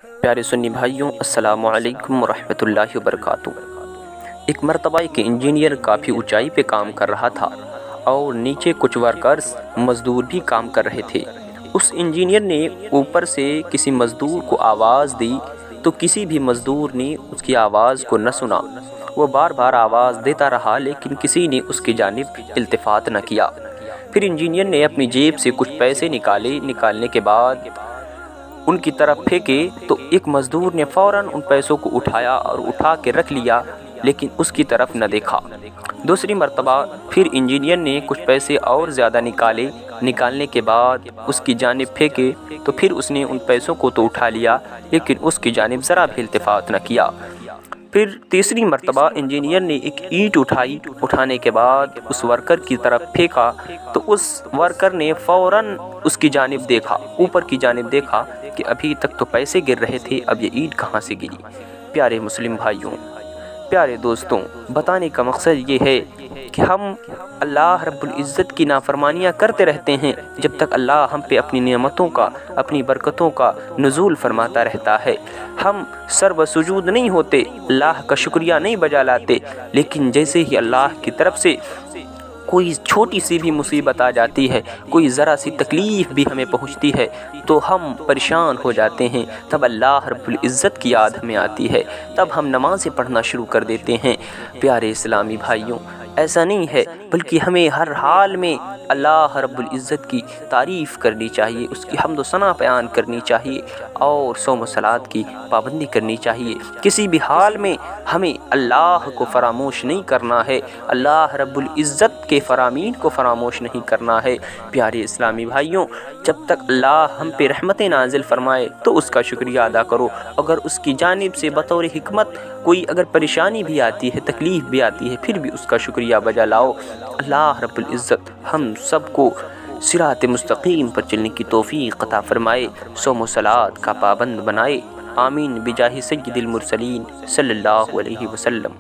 پیارے سنی بھائیوں، السلام علیکم ورحمۃ اللہ وبرکاتہ۔ ایک مرتبہ ایک انجینئر کافی اونچائی پہ کام کر رہا تھا اور نیچے کچھ ورکرز مزدور بھی کام کر رہے تھے۔ اس انجینئر نے اوپر سے کسی مزدور کو آواز دی تو کسی بھی مزدور نے اس کی آواز کو نہ سنا۔ وہ بار بار آواز دیتا رہا لیکن کسی نے اس کی جانب التفات نہ کیا۔ پھر انجینئر نے اپنی جیب سے کچھ پیسے نکالنے کے بعد ان کی طرف پھینکے تو ایک مزدور نے فوراً ان پیسوں کو اٹھایا اور اٹھا کے رکھ لیا لیکن اس کی طرف نہ دیکھا۔ دوسری مرتبہ پھر انجینئر نے کچھ پیسے اور زیادہ نکالنے کے بعد اس کی جانب پھینکے تو پھر اس نے ان پیسوں کو تو اٹھا لیا لیکن اس کی جانب ذرا بھی التفات نہ کیا۔ پھر تیسری مرتبہ انجینئر نے ایک اینٹ اٹھانے کے بعد اس ورکر کی طرف پھینکا تو اس ورکر نے فوراً اس کی جانب دیکھا، اوپر کی جانب دیکھا کہ ابھی تک تو پیسے گر رہے تھے، اب یہ اینٹ کہاں سے گری۔ پیارے مسلم بھائیوں، پیارے دوستوں، بتانے کا مقصد یہ ہے کہ ہم اللہ رب العزت کی نافرمانیاں کرتے رہتے ہیں جب تک اللہ ہم پہ اپنی نعمتوں کا، اپنی برکتوں کا نزول فرماتا رہتا ہے۔ ہم سر و سجود نہیں ہوتے، اللہ کا شکریہ نہیں بجا لاتے، لیکن جیسے ہی اللہ کی طرف سے کوئی چھوٹی سی بھی مصیبت آ جاتی ہے، کوئی ذرا سی تکلیف بھی ہمیں پہنچتی ہے تو ہم پریشان ہو جاتے ہیں۔ تب اللہ رب العزت کی یاد ہمیں آتی ہے، تب ہم نمازیں پڑھنا شروع کر دیتے ہیں۔ پیارے اسلامی بھائیوں، ایسا نہیں ہے بلکہ ہمیں ہر حال میں اللہ رب العزت کی تعریف کرنی چاہیے، اس کی حمد و ثنا بیان کرنی چاہیے اور صوم و صلات کی پابندی کرنی چاہیے۔ کسی بھی حال میں ہمیں اللہ کو فراموش نہیں کرنا ہے، اللہ رب العزت کے فرامین کو فراموش نہیں کرنا ہے۔ پیارے اسلامی بھائیوں، جب تک اللہ ہم پہ رحمتیں نازل فرمائے تو اس کا شکریہ ادا کرو۔ اگر اس کی جانب سے بطور حکمت کوئی اگر پریشانی بھی آتی ہے، تکلیف بھی آتی ہے، پھر بھی اس کا شکریہ بجا لاؤ۔ اللہ رب العزت ہم سب کو صراط مستقیم پر چلنے کی توفیق عطا فرمائے، صوم و صلات کا پابند بنائے۔ آمین بجاہ سید المرسلین صلی اللہ علیہ وسلم۔